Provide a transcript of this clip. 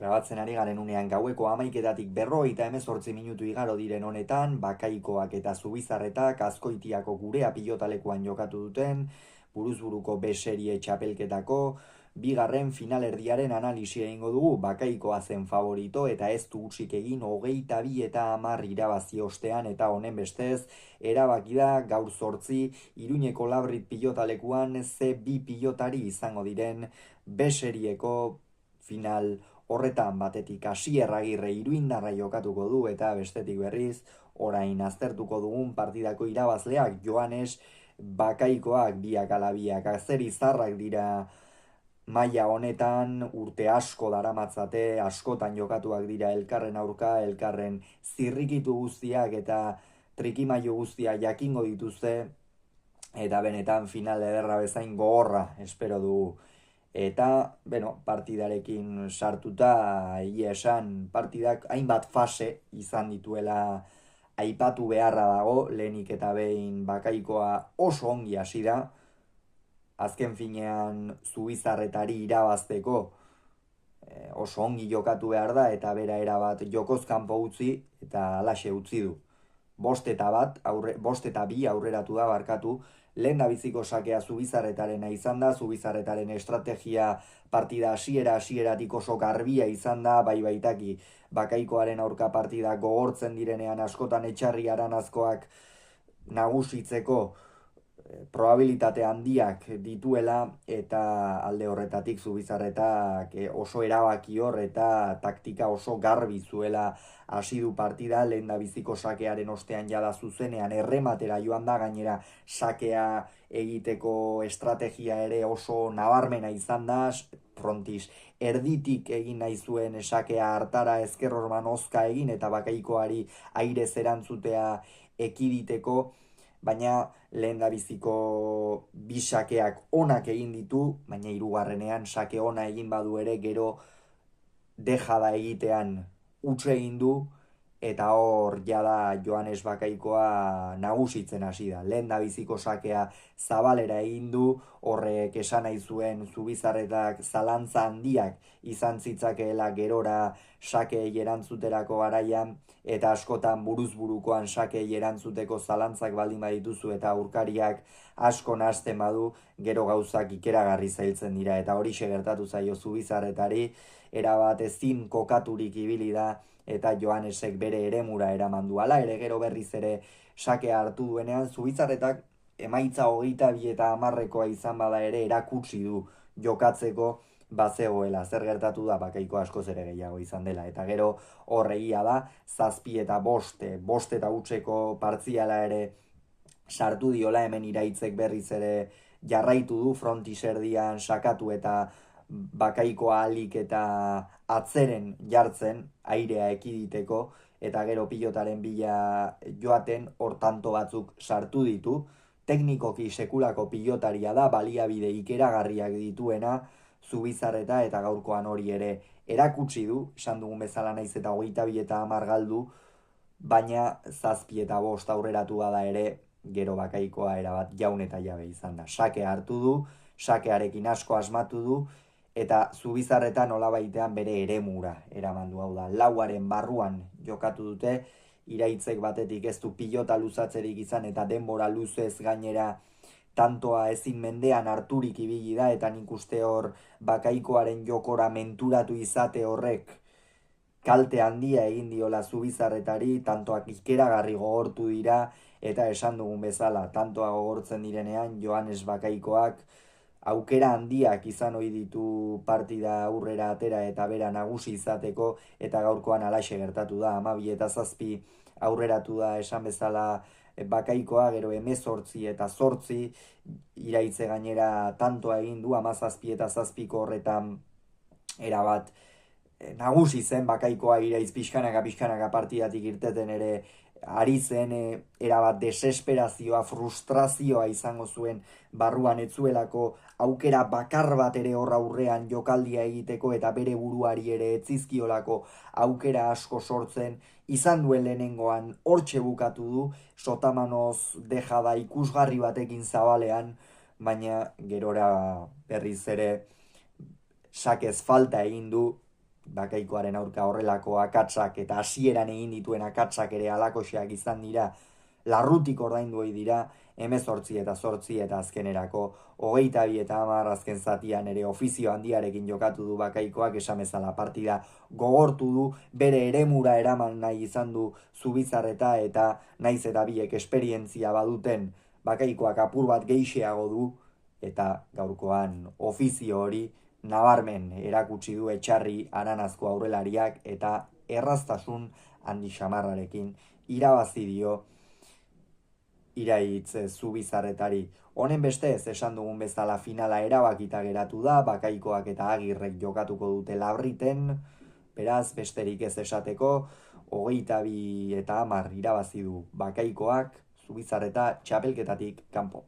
Grabatzen ari garen unean gaueko 11:40 minutu igaro diren honetan, Bakaikoak eta Zubizarretak Azkoitiako Gurea pilotalekuan jokatu duten, buruzburuko B-serie txapelketako, bigarren finalerdiaren analisia egingo dugu. Bakaikoa zen favorito eta ez du hutsik egin 22-10 irabazi ostean, eta honen bestez, erabaki da gaur 8 Iruñeko Labrit pilotalekuan ze bi pilotari izango diren B-serieko final horretan. Batetik Asier Agirre Iruindarra jokatuko du, eta bestetik berriz orain aztertuko dugun partidako irabazleak Joanes Bakaikoak. Biak ala biak azerizarrak dira maila honetan, urte asko daramatzate, askotan jokatuak dira elkarren aurka, elkarren zirrikitu guztiak eta trikimailu guztia jakingo dituzte, eta benetan final ederra bezain gogorra espero dugu. Eta, partidarekin sartuta, egia esan, partidak hainbat fase izan dituela aipatu beharra dago. Lehenik eta behin Bakaikoa oso ongi hasi da, azken finean Zubizarretari irabazteko oso ongi jokatu behar da, eta bera erabat jokoz kanpo utzi eta alaxe utzi du. 5-2 aurreratu da, barkatu. Lehen da biziko sakea Zubizarretarena izan da, Zubizarretaren estrategia partida hasieratik oso garbia izan da, bai baitaki Bakaikoaren aurka partida gogortzen direnean askotan etxarri aranazkoak nagusitzeko probabilitate handiak dituela, eta alde horretatik Zubizarretak oso erabakior eta taktika oso garbi zuela hasi du partida. Lehen da biziko sakearen ostean jada zuzenean errematera joan da, gainera sakea egiteko estrategia ere oso nabarmena izan da, frontis erditik egin nahi zuen sakea hartara ezker orman ozka egin eta Bakaikoari airez erantzutea ekiditeko, baina lehen da biziko bi sakeak onak egin ditu, baina hirugarrenean sake ona egin badu ere gero dejada egitean utxe egin du, eta hor jada Joanes Bakaikoa nagusitzen hasi da. Lehen da biziko sakea zabalera egin du, horrek esan nahi zuen Zubizarretak zalantza handiak izan zitzakeela gerora sakei erantzuterako garaian, eta askotan buruzburukoan sakei erantzuteko zalantzak baldin badituzu eta aurkariak asko nahasten badu, gero gauzak ikeragarri zailtzen dira, eta hori gertatu zaio Zubizarretari, erabat ezin kokaturik ibili da, eta Joanesek bere eremura eraman du. Hala ere, gero berriz ere sakea hartu duenean, Zubizarretak emaitza 22-10 izan bada ere erakutsi du jokatzeko bazegoela. Zer gertatu da? Bakaiko askoz ere gehiago izan dela, eta gero horregia da 7-5 eta hutseko partziala ere sartu diola. Hemen Iraitzek berriz ere jarraitu du frontis erdian sakatu eta Bakaikoa alik eta atzeren jartzen airea ekiditeko, eta gero pilotaren bila joaten hor tanto batzuk sartu ditu. Teknikoki sekulako pilotaria da, baliabide ikeragarriak dituena Zubizarreta, eta gaurkoan hori ere erakutsi du, esan dugun bezala naiz eta 22-10 galdu, baina 7-5 aurreratu bada ere, gero Bakaikoa erabat jaun eta jabe izan da. Sakea hartu du, sakearekin asko asmatu du, eta Zubizarretan nolabaitean bere eremura eraman du. Hau da, lauaren barruan jokatu dute, Iraitzek batetik ez du pilota luzatzerik izan, eta denbora luzez gainera tantoa ezin mendean harturik ibili da, eta nik uste hor Bakaikoaren jokora menturatu izate horrek kalte handia egin diola Zubizarretari, tantoak ikeragarri gogortu dira, eta esan dugun bezala, tantoa gogortzen direnean Joanes Bakaikoak aukera handiak izan ohi ditu partida aurrera atera eta bera nagusi izateko, eta gaurkoan alaxe gertatu da. 12-7 aurreratu da, esan bezala Bakaikoa, gero 18-8 Iraitze gainera tantoa egin du, 17-7 horretan erabat nagusi zen Bakaikoa. Iraitz pixkanaka partidatik irteten ere ari zen, erabat desesperazioa, frustrazioa izango zuen barruan, etzuelako aukera bakar bat ere horra aurrean jokaldia egiteko, eta bere buruari ere etzizkiolako aukera asko sortzen. Izan duen lehenengoan hortxe bukatu du, sotamanoz dejada ikusgarri batekin zabalean, baina gerora berriz ere sakez falta egin du, Bakaikoaren aurka horrelako akatsak eta hasieran egin dituen akatsak ere alakoxeak izan dira, larrutik ordaindu dira, 18 eta 8 eta azkenerako 22 eta 10 azken zatian ere ofizio handiarekin jokatu du Bakaikoak, esan bezala partida gogortu du, bere eremura eraman nahi izan du Zubizarreta eta naiz eta biek esperientzia baduten Bakaikoak apur bat geixeago du eta gaurkoan ofizio hori nabarmen erakutsi du Etxarri Aranazko aurrelariak eta erraztasun handi xamarrarekin irabazi dio Iraitz Zubizarretari. Honen bestez, esan dugun bezala finala erabakita geratu da, Bakaikoak eta Agirrek jokatuko dute Labriten, beraz, besterik ez esateko, 22 eta 10 irabazi du Bakaikoak, Zubizarreta txapelketatik kanpo.